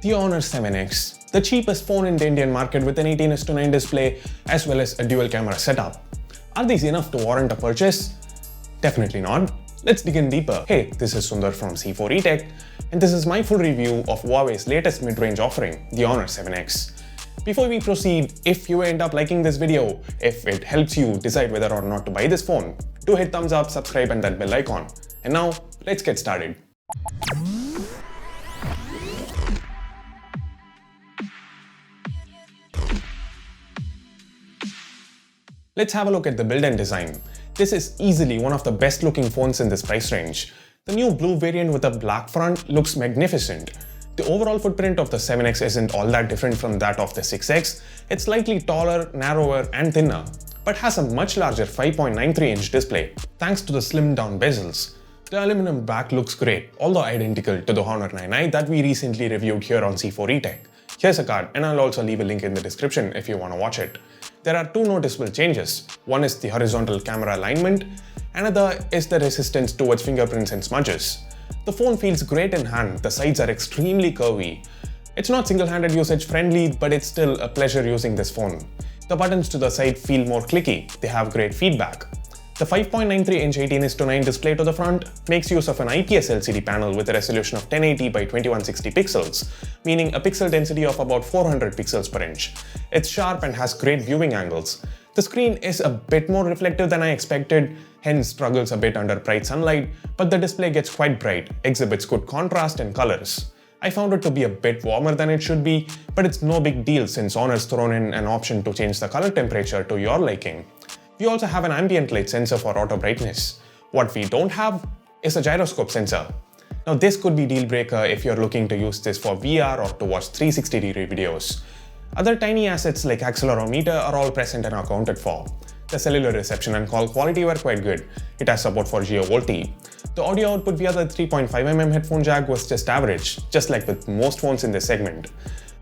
The Honor 7X, the cheapest phone in the Indian market with an 18:9 display as well as a dual camera setup. Are these enough to warrant a purchase? Definitely not. Let's dig in deeper. Hey, this is Sundar from C4eTech, and this is my full review of Huawei's latest mid-range offering, the Honor 7X. Before we proceed, if you end up liking this video, if it helps you decide whether or not to buy this phone, do hit thumbs up, subscribe and that bell icon. And now, let's get started. Let's have a look at the build and design. This is easily one of the best looking phones in this price range. The new blue variant with a black front looks magnificent. The overall footprint of the 7X isn't all that different from that of the 6X. It's slightly taller, narrower and thinner, but has a much larger 5.93-inch display, thanks to the slimmed down bezels. The aluminum back looks great, although identical to the Honor 9i that we recently reviewed here on C4eTech. Here's a card, and I'll also leave a link in the description if you want to watch it. There are two noticeable changes. One is the horizontal camera alignment, another is the resistance towards fingerprints and smudges. The phone feels great in hand, the sides are extremely curvy. It's not single-handed usage friendly, but it's still a pleasure using this phone. The buttons to the side feel more clicky, they have great feedback. The 5.93-inch 18:9 display to the front makes use of an IPS LCD panel with a resolution of 1080 by 2160 pixels, meaning a pixel density of about 400 pixels per inch. It's sharp and has great viewing angles. The screen is a bit more reflective than I expected, hence struggles a bit under bright sunlight, but the display gets quite bright, exhibits good contrast and colors. I found it to be a bit warmer than it should be, but it's no big deal since Honor's thrown in an option to change the color temperature to your liking. We also have an ambient light sensor for auto brightness. What we don't have is a gyroscope sensor. Now this could be deal breaker if you're looking to use this for VR or to watch 360-degree videos. Other tiny assets like accelerometer are all present and accounted for. The cellular reception and call quality were quite good. It has support for Geo VoLTE. The audio output via the 3.5mm headphone jack was just average, just like with most phones in this segment.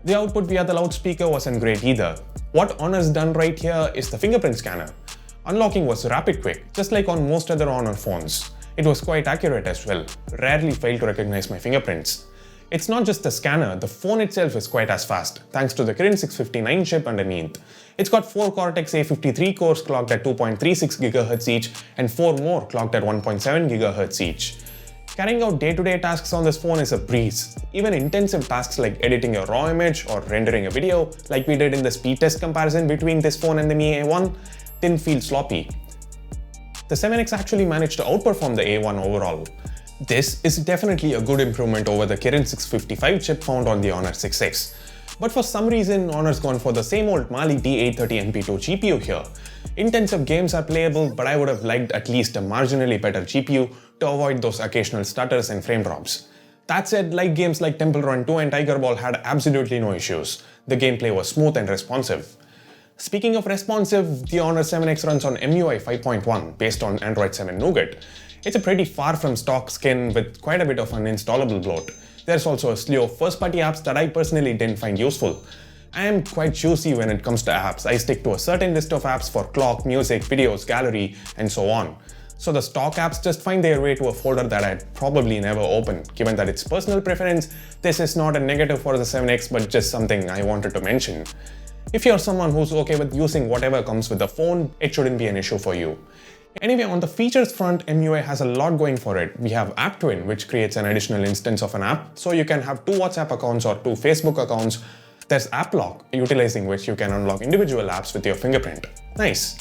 The output via the loudspeaker wasn't great either. What Honor's done right here is the fingerprint scanner. Unlocking was rapid quick, just like on most other Honor phones. It was quite accurate as well, rarely failed to recognize my fingerprints. It's not just the scanner, the phone itself is quite as fast, thanks to the Kirin 659 chip underneath. It's got 4 Cortex-A53 cores clocked at 2.36 GHz each and 4 more clocked at 1.7 GHz each. Carrying out day-to-day tasks on this phone is a breeze. Even intensive tasks like editing a raw image or rendering a video, like we did in the speed test comparison between this phone and the Mi A1, didn't feel sloppy. The 7X actually managed to outperform the A1 overall. This is definitely a good improvement over the Kirin 655 chip found on the Honor 6X. But for some reason, Honor's gone for the same old Mali D830 MP2 GPU here. Intensive games are playable, but I would have liked at least a marginally better GPU to avoid those occasional stutters and frame drops. That said, like games like Temple Run 2 and Tiger Ball had absolutely no issues. The gameplay was smooth and responsive. Speaking of responsive, the Honor 7X runs on MUI 5.1 based on Android 7 Nougat. It's a pretty far from stock skin with quite a bit of uninstallable bloat. There's also a slew of first-party apps that I personally didn't find useful. I am quite choosy when it comes to apps. I stick to a certain list of apps for clock, music, videos, gallery, and so on. So the stock apps just find their way to a folder that I'd probably never open. Given that it's personal preference, this is not a negative for the 7X but just something I wanted to mention. If you're someone who's okay with using whatever comes with the phone, it shouldn't be an issue for you. Anyway, on the features front, MUI has a lot going for it. We have AppTwin, which creates an additional instance of an app, so you can have 2 WhatsApp accounts or 2 Facebook accounts. There's AppLock, utilizing which you can unlock individual apps with your fingerprint. Nice.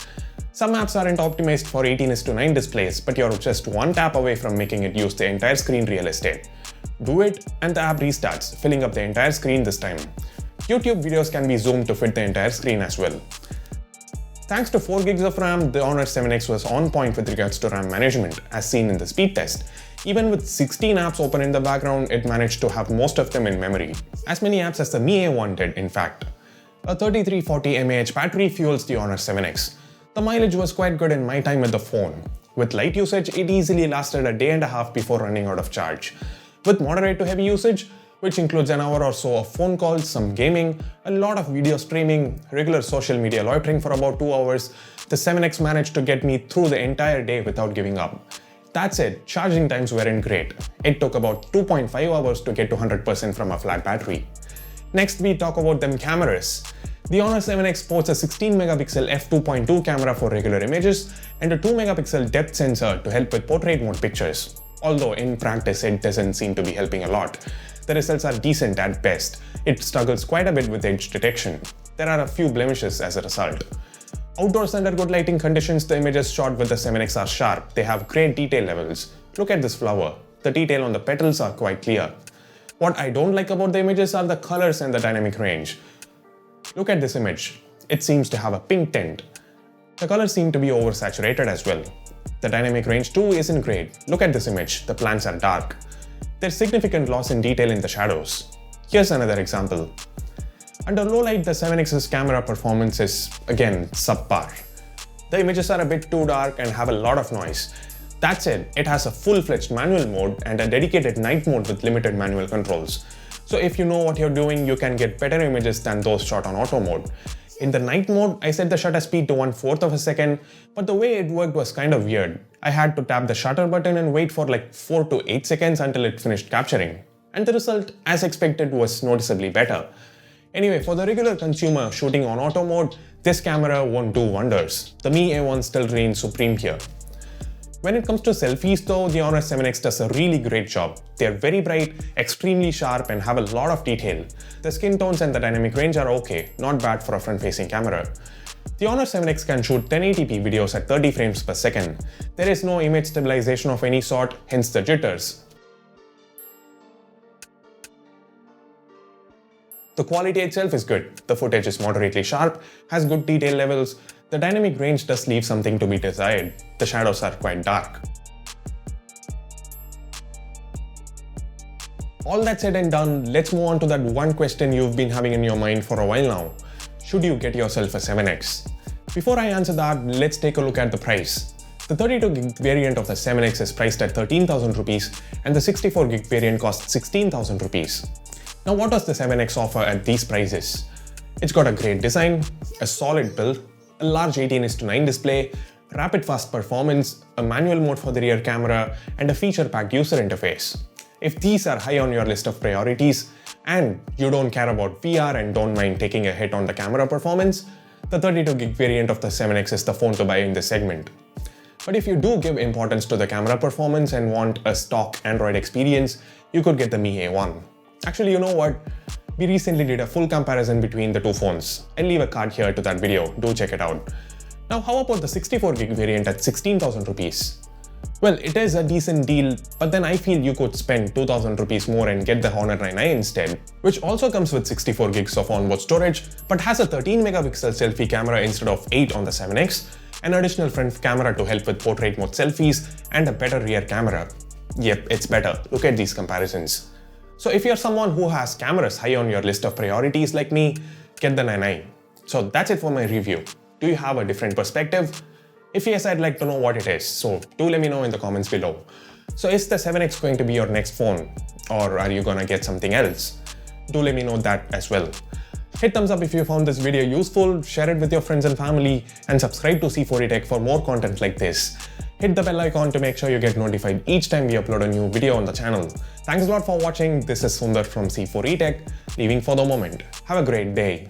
Some apps aren't optimized for 18:9 displays, but you're just one tap away from making it use the entire screen real estate. Do it, and the app restarts, filling up the entire screen this time. YouTube videos can be zoomed to fit the entire screen as well. Thanks to 4 gigs of RAM, the Honor 7X was on point with regards to RAM management, as seen in the speed test. Even with 16 apps open in the background, it managed to have most of them in memory. As many apps as the Mi A1 did, in fact. A 3340 mAh battery fuels the Honor 7X. The mileage was quite good in my time with the phone. With light usage, it easily lasted a day and a half before running out of charge. With moderate to heavy usage, which includes an hour or so of phone calls, some gaming, a lot of video streaming, regular social media loitering for about 2 hours, the 7X managed to get me through the entire day without giving up. That said, charging times weren't great. It took about 2.5 hours to get to 100% from a flat battery. Next, we talk about them cameras. The Honor 7X sports a 16 megapixel f2.2 camera for regular images and a 2 megapixel depth sensor to help with portrait mode pictures. Although in practice it doesn't seem to be helping a lot. The results are decent at best. It struggles quite a bit with edge detection. There are a few blemishes as a result. Outdoors under good lighting conditions, the images shot with the 7X are sharp. They have great detail levels. Look at this flower. The detail on the petals are quite clear. What I don't like about the images are the colors and the dynamic range. Look at this image. It seems to have a pink tint. The colors seem to be oversaturated as well. The dynamic range too isn't great. Look at this image. The plants are dark. There's significant loss in detail in the shadows. Here's another example. Under low light, the 7X's camera performance is, again, subpar. The images are a bit too dark and have a lot of noise. That said, it has a full-fledged manual mode and a dedicated night mode with limited manual controls. So if you know what you're doing, you can get better images than those shot on auto mode. In the night mode, I set the shutter speed to 1/4 of a second, but the way it worked was kind of weird. I had to tap the shutter button and wait for like 4 to 8 seconds until it finished capturing. And the result, as expected, was noticeably better. Anyway, for the regular consumer shooting on auto mode, this camera won't do wonders. The Mi A1 still reigns supreme here. When it comes to selfies though, the Honor 7X does a really great job. They're very bright, extremely sharp and have a lot of detail. The skin tones and the dynamic range are okay, not bad for a front-facing camera. The Honor 7X can shoot 1080p videos at 30 frames per second. There is no image stabilization of any sort, hence the jitters. The quality itself is good. The footage is moderately sharp, has good detail levels. The dynamic range does leave something to be desired. The shadows are quite dark. All that said and done, let's move on to that one question you've been having in your mind for a while now. Should you get yourself a 7X? Before I answer that, let's take a look at the price. The 32GB variant of the 7X is priced at 13,000 rupees and the 64GB variant costs 16,000 rupees. Now what does the 7X offer at these prices? It's got a great design, a solid build, a large 18:9 display, rapid fast performance, a manual mode for the rear camera, and a feature-packed user interface. If these are high on your list of priorities, and you don't care about VR and don't mind taking a hit on the camera performance, the 32GB variant of the 7X is the phone to buy in this segment. But if you do give importance to the camera performance and want a stock Android experience, you could get the Mi A1. Actually, you know what? We recently did a full comparison between the two phones. I'll leave a card here to that video, do check it out. Now how about the 64GB variant at 16,000 rupees? Well, it is a decent deal, but then I feel you could spend 2,000 rupees more and get the Honor 9i instead, which also comes with 64GB of onboard storage, but has a 13 megapixel selfie camera instead of 8 on the 7X, an additional front camera to help with portrait mode selfies, and a better rear camera. Yep, it's better. Look at these comparisons. So if you're someone who has cameras high on your list of priorities like me, get the 9i. So that's it for my review. Do you have a different perspective? If yes, I'd like to know what it is, so do let me know in the comments below. So is the 7X going to be your next phone? Or are you gonna get something else? Do let me know that as well. Hit thumbs up if you found this video useful, share it with your friends and family, and subscribe to C4eTech for more content like this. Hit the bell icon to make sure you get notified each time we upload a new video on the channel. Thanks a lot for watching. This is Sundar from C4eTech, leaving for the moment. Have a great day.